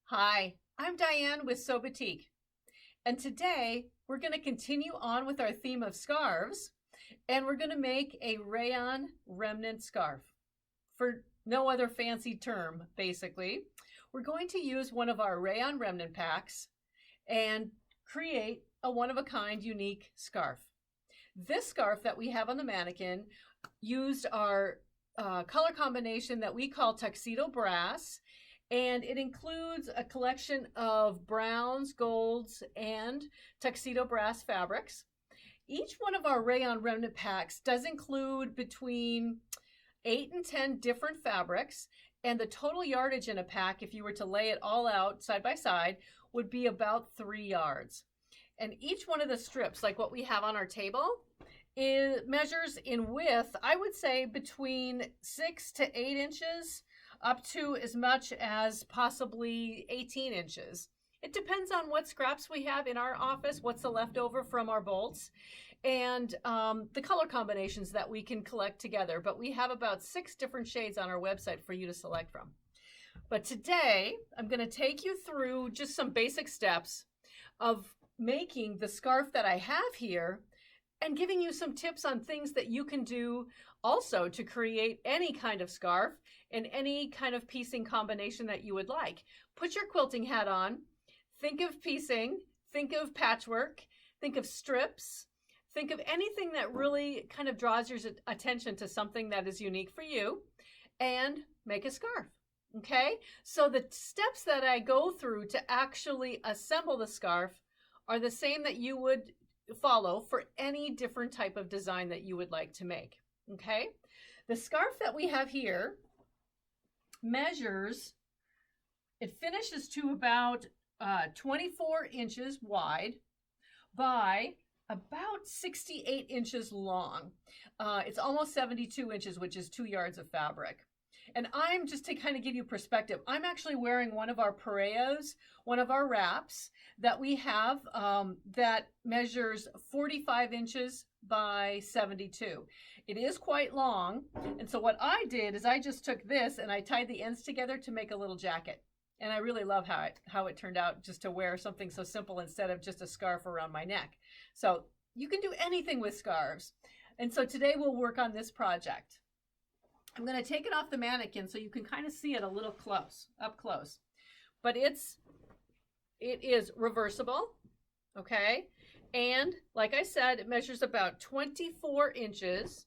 Hi, I'm Diane with SewBatik, and today we're going to continue on with our theme of scarves, and we're going to make a rayon remnant scarf. For no other fancy term, basically, we're going to use one of our rayon remnant packs and create a one-of-a-kind unique scarf. This scarf that we have on the mannequin used our color combination that we call tuxedo brass, and it includes a collection of browns, golds, and tuxedo brass fabrics. Each one of our rayon remnant packs does include between 8 and 10 different fabrics, and the total yardage in a pack, if you were to lay it all out side by side, would be about 3 yards. And each one of the strips, like what we have on our table, measures in width, I would say between 6 to 8 inches, up to as much as possibly 18 inches. It depends on what scraps we have in our office, what's the leftover from our bolts, and the color combinations that we can collect together. But we have about 6 different shades on our website for you to select from. But today, I'm going to take you through just some basic steps of making the scarf that I have here and giving you some tips on things that you can do also to create any kind of scarf and any kind of piecing combination that you would like. Put your quilting hat on, think of piecing, think of patchwork, think of strips, think of anything that really kind of draws your attention to something that is unique for you, and make a scarf. Okay, so the steps that I go through to actually assemble the scarf are the same that you would follow for any different type of design that you would like to make. Okay, the scarf that we have here measures, it finishes to about 24 inches wide by about 68 inches long. It's almost 72 inches, which is 2 yards of fabric. And I'm, just to kind of give you perspective, I'm actually wearing one of our pareos, one of our wraps that we have that measures 45 inches by 72. It is quite long. And so what I did is I just took this and I tied the ends together to make a little jacket. And I really love how it turned out, just to wear something so simple instead of just a scarf around my neck. So you can do anything with scarves. And so today we'll work on this project. I'm going to take it off the mannequin so you can kind of see it a little up close. But it is reversible, okay? And like I said, it measures about 24 inches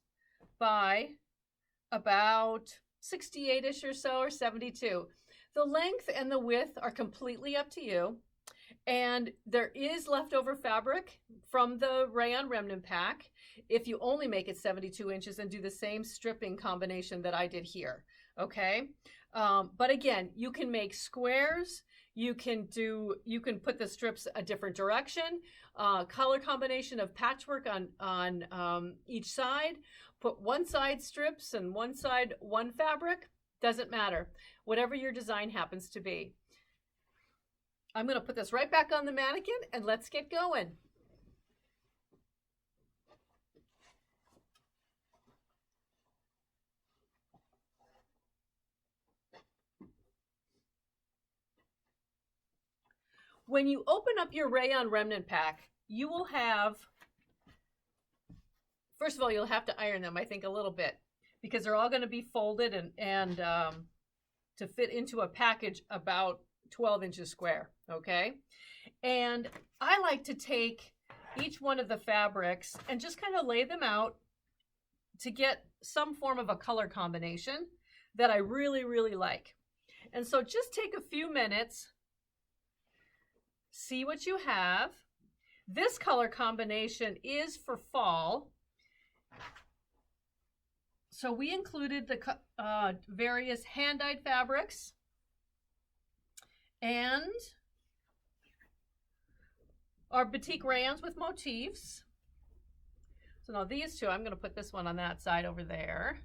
by about 68-ish or so, or 72. The length and the width are completely up to you. And there is leftover fabric from the rayon remnant pack if you only make it 72 inches and do the same stripping combination that I did here, okay? But again, you can make squares, you can put the strips a different direction, color combination of patchwork on each side, put one side strips and one side one fabric, doesn't matter, whatever your design happens to be. I'm going to put this right back on the mannequin and let's get going. When you open up your rayon remnant pack, you will have, first of all, you'll have to iron them, I think, a little bit, because they're all going to be folded and to fit into a package about 12 inches square, okay? And I like to take each one of the fabrics and just kind of lay them out to get some form of a color combination that I really, really like. And so just take a few minutes, see what you have. This color combination is for fall. So we included the various hand-dyed fabrics and our Batik Rayons with motifs. So now these two, I'm going to put this one on that side over there.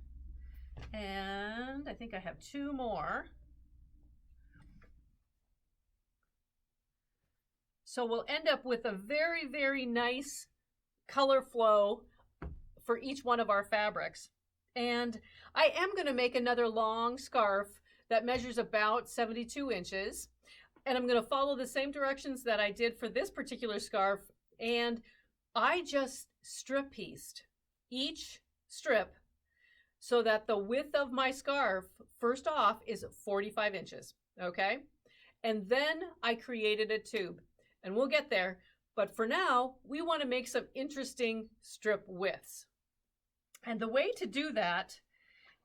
And I think I have 2 more. So we'll end up with a very, very nice color flow for each one of our fabrics. And I am going to make another long scarf that measures about 72 inches. And I'm going to follow the same directions that I did for this particular scarf. And I just strip pieced each strip so that the width of my scarf, first off, is 45 inches, okay? And then I created a tube, and we'll get there. But for now, we want to make some interesting strip widths. And the way to do that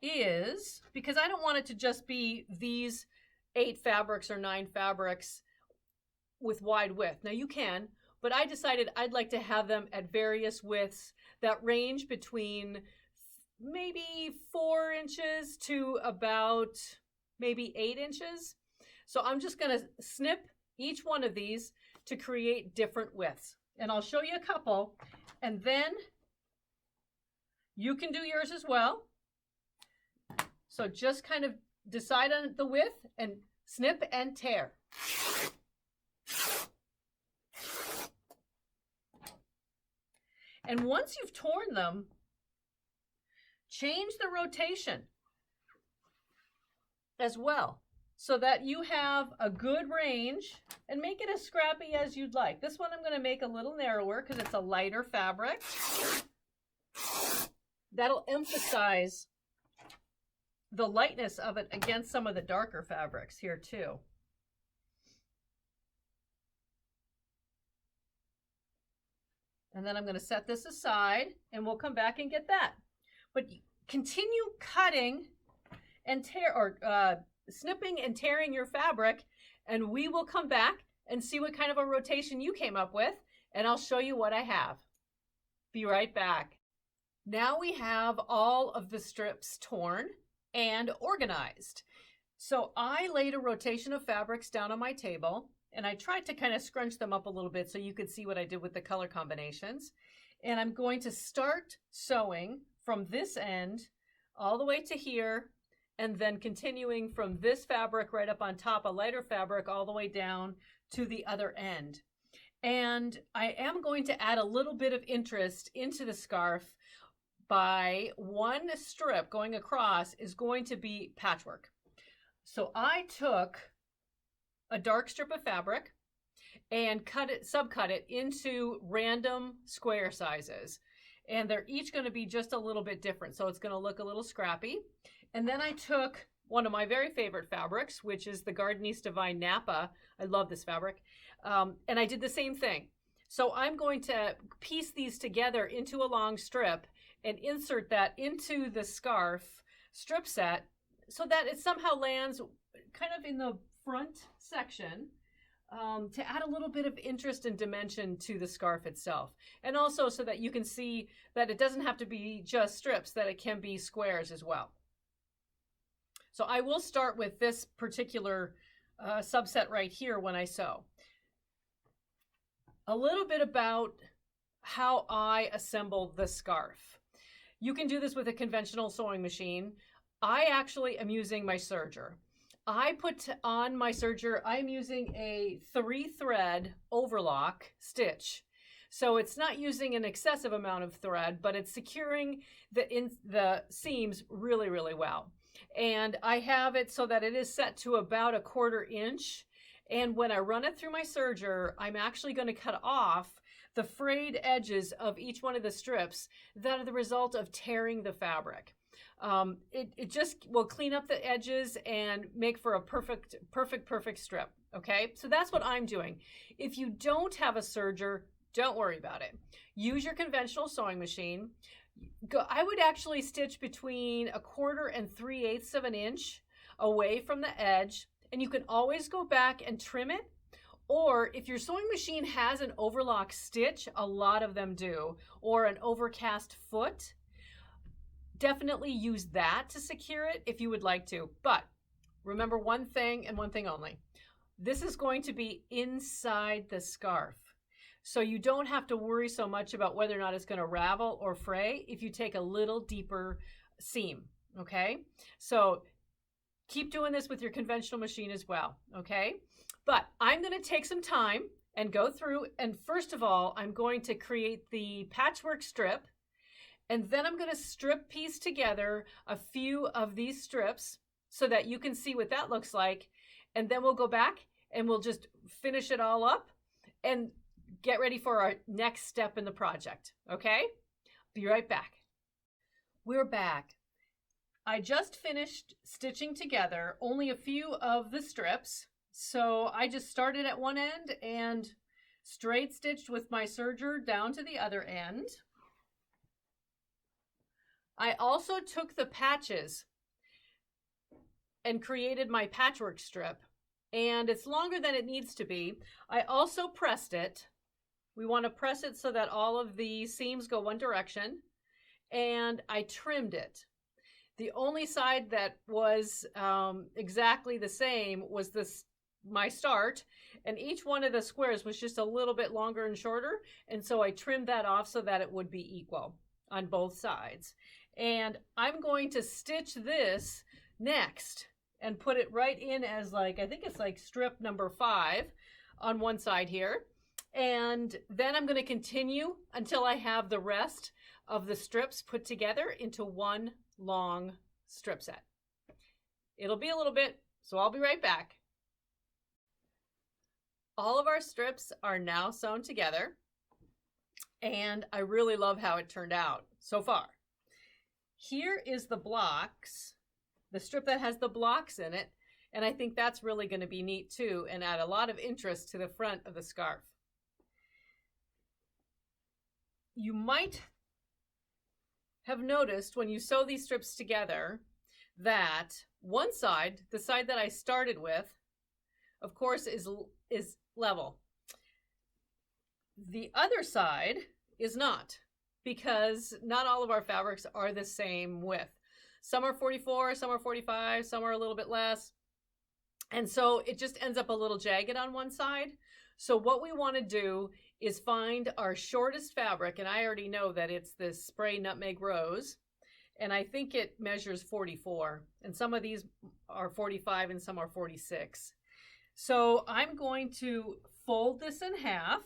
is, because I don't want it to just be these 8 fabrics or 9 fabrics with wide width. Now you can, but I decided I'd like to have them at various widths that range between maybe 4 inches to about maybe 8 inches. So I'm just going to snip each one of these to create different widths. And I'll show you a couple, and then you can do yours as well. So just kind of decide on the width and snip and tear. And once you've torn them, change the rotation as well so that you have a good range, and make it as scrappy as you'd like. This one I'm going to make a little narrower because it's a lighter fabric. That'll emphasize the lightness of it against some of the darker fabrics here too. And then I'm going to set this aside, and we'll come back and get that. But continue cutting and snipping and tearing your fabric, and we will come back and see what kind of a rotation you came up with, and I'll show you what I have. Be right back. Now we have all of the strips torn and organized. So I laid a rotation of fabrics down on my table, and I tried to kind of scrunch them up a little bit so you could see what I did with the color combinations. And I'm going to start sewing from this end all the way to here, and then continuing from this fabric right up on top, a lighter fabric, all the way down to the other end. And I am going to add a little bit of interest into the scarf by one strip going across is going to be patchwork. So I took a dark strip of fabric and subcut it into random square sizes. And they're each going to be just a little bit different. So it's going to look a little scrappy. And then I took one of my very favorite fabrics, which is the Gardeniste Divine Napa. I love this fabric. And I did the same thing. So I'm going to piece these together into a long strip and insert that into the scarf strip set so that it somehow lands kind of in the front section to add a little bit of interest and dimension to the scarf itself. And also so that you can see that it doesn't have to be just strips, that it can be squares as well. So I will start with this particular subset right here when I sew. A little bit about how I assemble the scarf. You can do this with a conventional sewing machine. I actually am using my serger. I put on my serger, I'm using a 3-thread overlock stitch. So it's not using an excessive amount of thread, but it's securing the seams really, really well. And I have it so that it is set to about a 1/4 inch. And when I run it through my serger, I'm actually going to cut off the frayed edges of each one of the strips that are the result of tearing the fabric. It just will clean up the edges and make for a perfect strip. Okay, so that's what I'm doing. If you don't have a serger, don't worry about it. Use your conventional sewing machine. I would actually stitch between 1/4 and 3/8 of an inch away from the edge, and you can always go back and trim it. Or if your sewing machine has an overlock stitch, a lot of them do, or an overcast foot, definitely use that to secure it if you would like to. But remember one thing and one thing only. This is going to be inside the scarf. So you don't have to worry so much about whether or not it's going to ravel or fray if you take a little deeper seam, okay? So keep doing this with your conventional machine as well, okay? But I'm going to take some time and go through, and first of all, I'm going to create the patchwork strip, and then I'm going to strip piece together a few of these strips so that you can see what that looks like, and then we'll go back and we'll just finish it all up and get ready for our next step in the project, okay? Be right back. We're back. I just finished stitching together only a few of the strips. So I just started at one end and straight stitched with my serger down to the other end. I also took the patches and created my patchwork strip, and it's longer than it needs to be. I also pressed it. We want to press it so that all of the seams go one direction, and I trimmed it. The only side that was exactly the same was my start, and each one of the squares was just a little bit longer and shorter, and so I trimmed that off so that it would be equal on both sides. And I'm going to stitch this next and put it right in as like, I think it's like strip number 5 on one side here. And then I'm going to continue until I have the rest of the strips put together into one long strip set. It'll be a little bit, so I'll be right back. All of our strips are now sewn together, and I really love how it turned out so far. Here is the blocks, the strip that has the blocks in it, and I think that's really going to be neat too and add a lot of interest to the front of the scarf. You might have noticed when you sew these strips together that one side, the side that I started with, of course, is level. The other side is not, because not all of our fabrics are the same width. Some are 44, some are 45, some are a little bit less. And so it just ends up a little jagged on one side. So what we want to do is find our shortest fabric, and I already know that it's this spray nutmeg rose, and I think it measures 44, and some of these are 45 and some are 46. So I'm going to fold this in half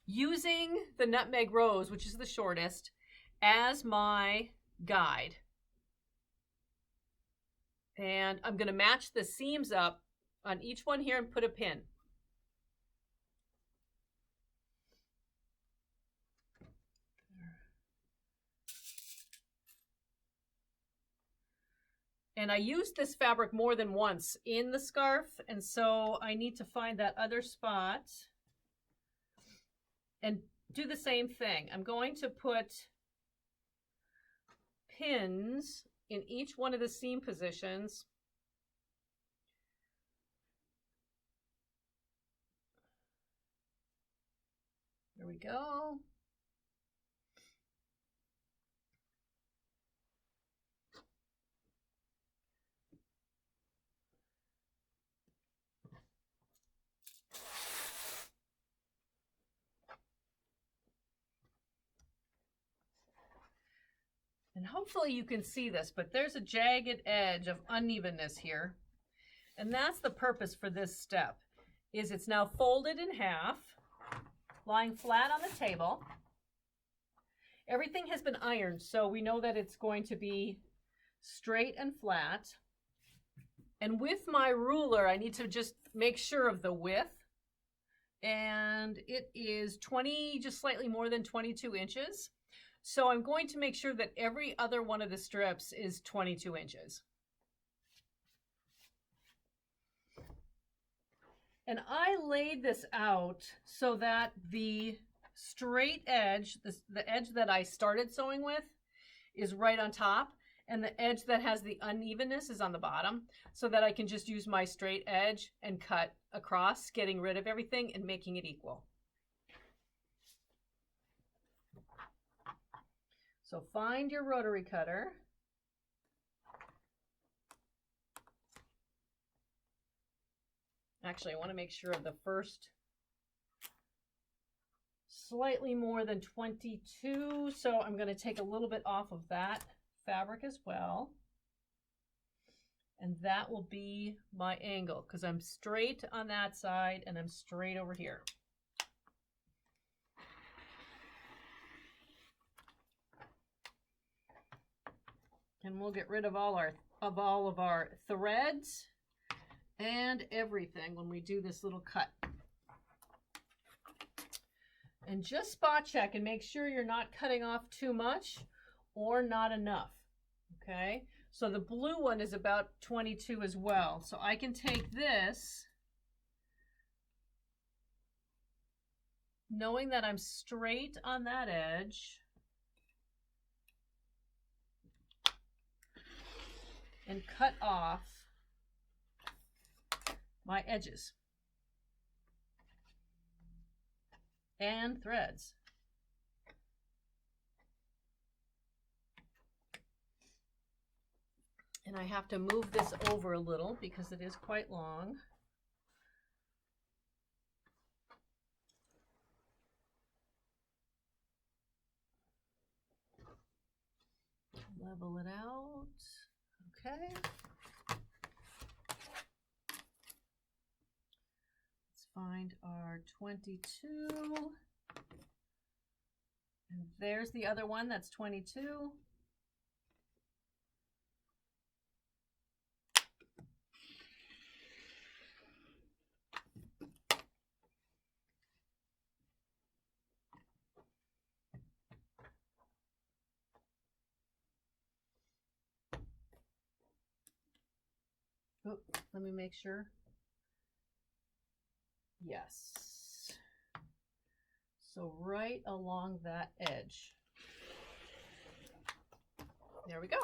using the nutmeg rose, which is the shortest, as my guide. And I'm going to match the seams up on each one here and put a pin. And I used this fabric more than once in the scarf, and so I need to find that other spot and do the same thing. I'm going to put pins in each one of the seam positions. There we go. And hopefully you can see this, but there's a jagged edge of unevenness here. And that's the purpose for this step, is it's now folded in half, lying flat on the table. Everything has been ironed, so we know that it's going to be straight and flat. And with my ruler, I need to just make sure of the width. And it is just slightly more than 22 inches. So I'm going to make sure that every other one of the strips is 22 inches. And I laid this out so that the straight edge, the edge that I started sewing with, is right on top, and the edge that has the unevenness is on the bottom, so that I can just use my straight edge and cut across, getting rid of everything and making it equal. So find your rotary cutter. Actually, I want to make sure of the first slightly more than 22. So I'm going to take a little bit off of that fabric as well. And that will be my angle, because I'm straight on that side and I'm straight over here. And we'll get rid of all of our threads, and everything when we do this little cut. And just spot check and make sure you're not cutting off too much or not enough, okay? So the blue one is about 22 as well. So I can take this, knowing that I'm straight on that edge, and cut off my edges and threads. And I have to move this over a little because it is quite long. Level it out. Okay. Let's find our 22. And there's the other one, that's 22. Oh, let me make sure. Yes. So right along that edge. There we go.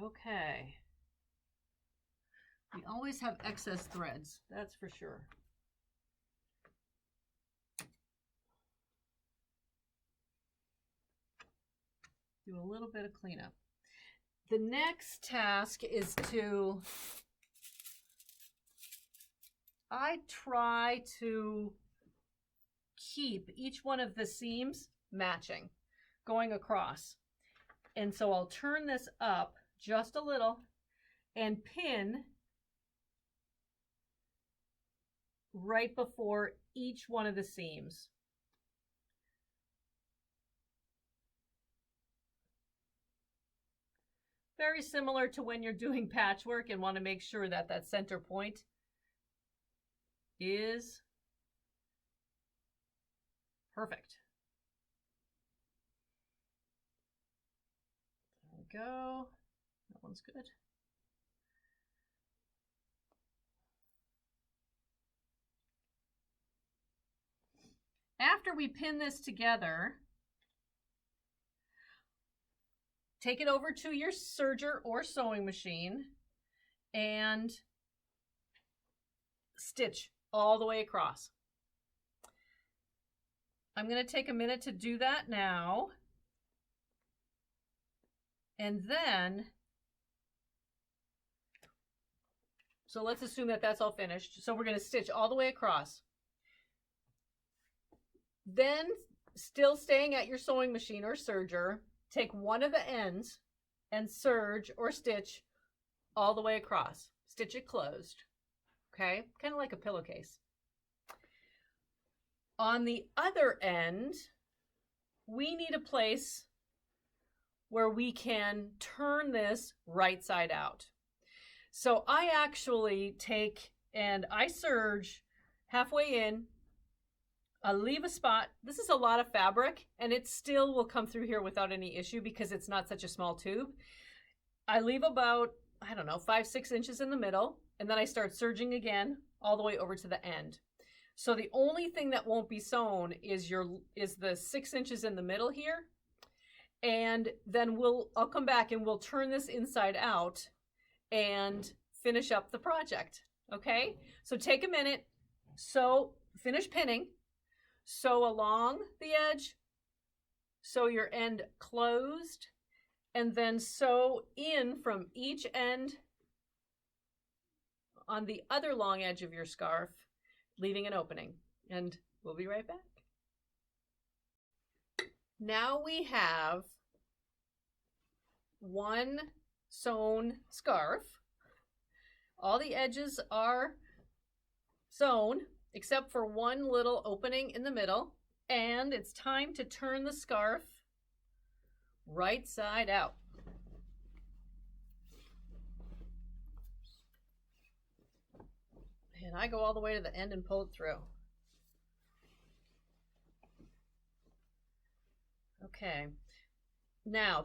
Okay. We always have excess threads, that's for sure. Do a little bit of cleanup. The next task is I try to keep each one of the seams matching, going across. And so I'll turn this up just a little and pin right before each one of the seams. Very similar to when you're doing patchwork and want to make sure that that center point is perfect. There we go. That one's good. After we pin this together, take it over to your serger or sewing machine and stitch all the way across. I'm going to take a minute to do that now. And then, so let's assume that that's all finished. So we're going to stitch all the way across. Then, still staying at your sewing machine or serger, take one of the ends and serge or stitch all the way across. Stitch it closed, okay? Kind of like a pillowcase. On the other end, we need a place where we can turn this right side out. So I actually take and I serge halfway in. I'll leave a spot. This is a lot of fabric and it still will come through here without any issue because it's not such a small tube. I leave about, I don't know, 5-6 inches in the middle, and then I start serging again all the way over to the end. So the only thing that won't be sewn is the 6 inches in the middle here. And then I'll come back and we'll turn this inside out and finish up the project. Okay? So take a minute, finish pinning. Sew along the edge, sew your end closed, and then sew in from each end on the other long edge of your scarf, leaving an opening. And we'll be right back. Now we have one sewn scarf. All the edges are sewn, except for one little opening in the middle, and it's time to turn the scarf right side out. And I go all the way to the end and pull it through. Okay. Now,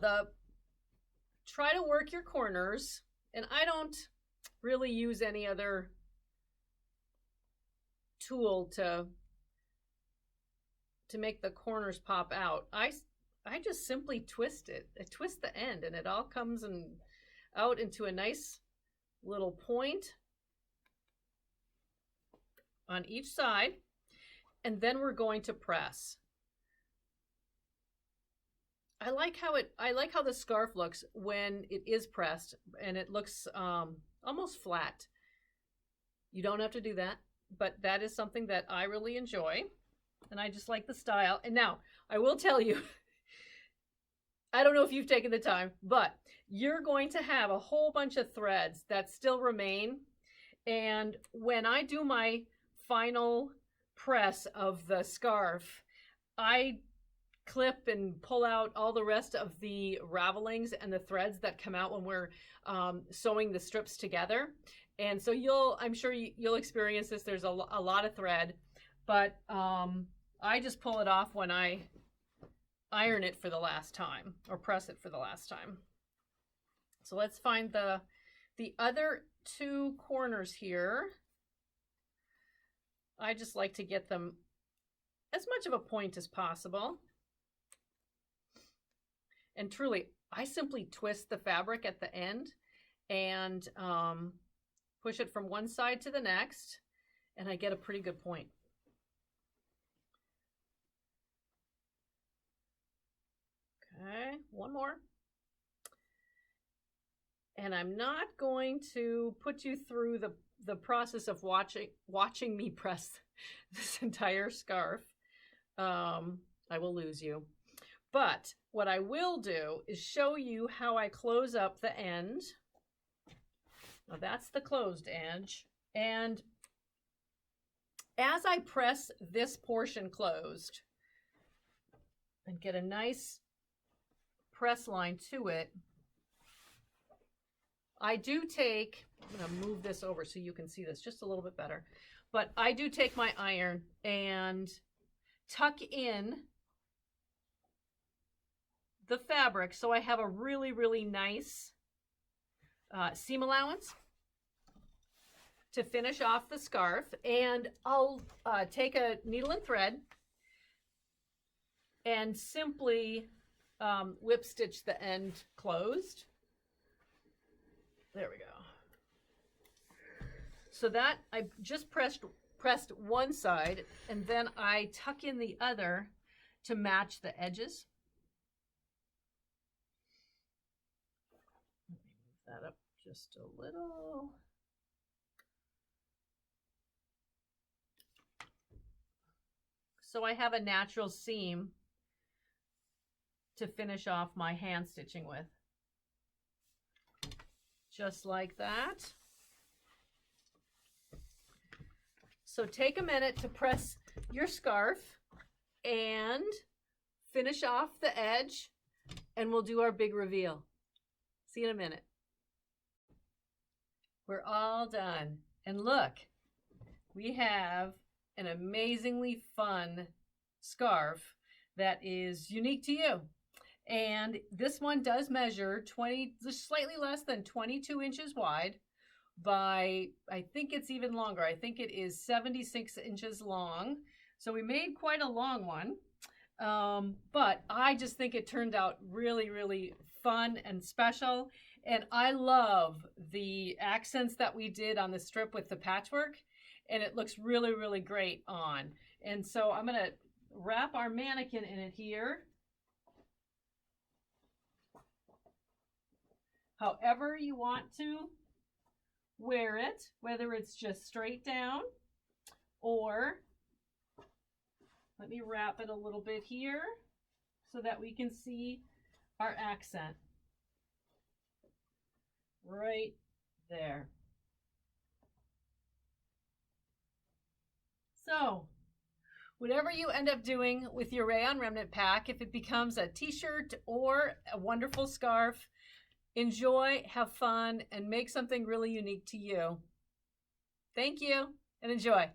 try to work your corners, and I don't really use any other tool to make the corners pop out. I just simply twist it. I twist the end, and it all comes out into a nice little point on each side, and then we're going to press. I like how the scarf looks when it is pressed, and it looks almost flat. You don't have to do that, but that is something that I really enjoy, and I just like the style. And now I will tell you, I don't know if you've taken the time, but you're going to have a whole bunch of threads that still remain. And when I do my final press of the scarf, I clip and pull out all the rest of the ravelings and the threads that come out when we're sewing the strips together. And so I'm sure you'll experience this. There's a lot of thread, but I just pull it off when I iron it for the last time or press it for the last time. So let's find the other two corners here. I just like to get them as much of a point as possible. And truly, I simply twist the fabric at the end and push it from one side to the next, and I get a pretty good point. Okay, one more. And I'm not going to put you through the process of watching me press this entire scarf. I will lose you. But what I will do is show you how I close up the end. Now that's the closed edge. And as I press this portion closed and get a nice press line to it, I do take, I'm going to move this over so you can see this just a little bit better, but I do take my iron and tuck in the fabric so I have a really, really nice seam allowance to finish off the scarf. And I'll take a needle and thread and simply whip stitch the end closed. There we go. So that I just pressed one side, and then I tuck in the other to match the edges. Let me move that up just a little. So I have a natural seam to finish off my hand stitching with. Just like that. So take a minute to press your scarf and finish off the edge, and we'll do our big reveal. See you in a minute. We're all done. And look, we have an amazingly fun scarf that is unique to you. And this one does measure just slightly less than 22 inches wide by, I think it's even longer. I think it is 76 inches long. So we made quite a long one. But I just think it turned out really, really fun and special. And I love the accents that we did on the strip with the patchwork. And it looks really, really great on. And so I'm going to wrap our mannequin in it here. However you want to wear it, whether it's just straight down or, let me wrap it a little bit here so that we can see our accent right there. So whatever you end up doing with your Rayon Remnant pack, if it becomes a t-shirt or a wonderful scarf, enjoy, have fun, and make something really unique to you. Thank you. and enjoy.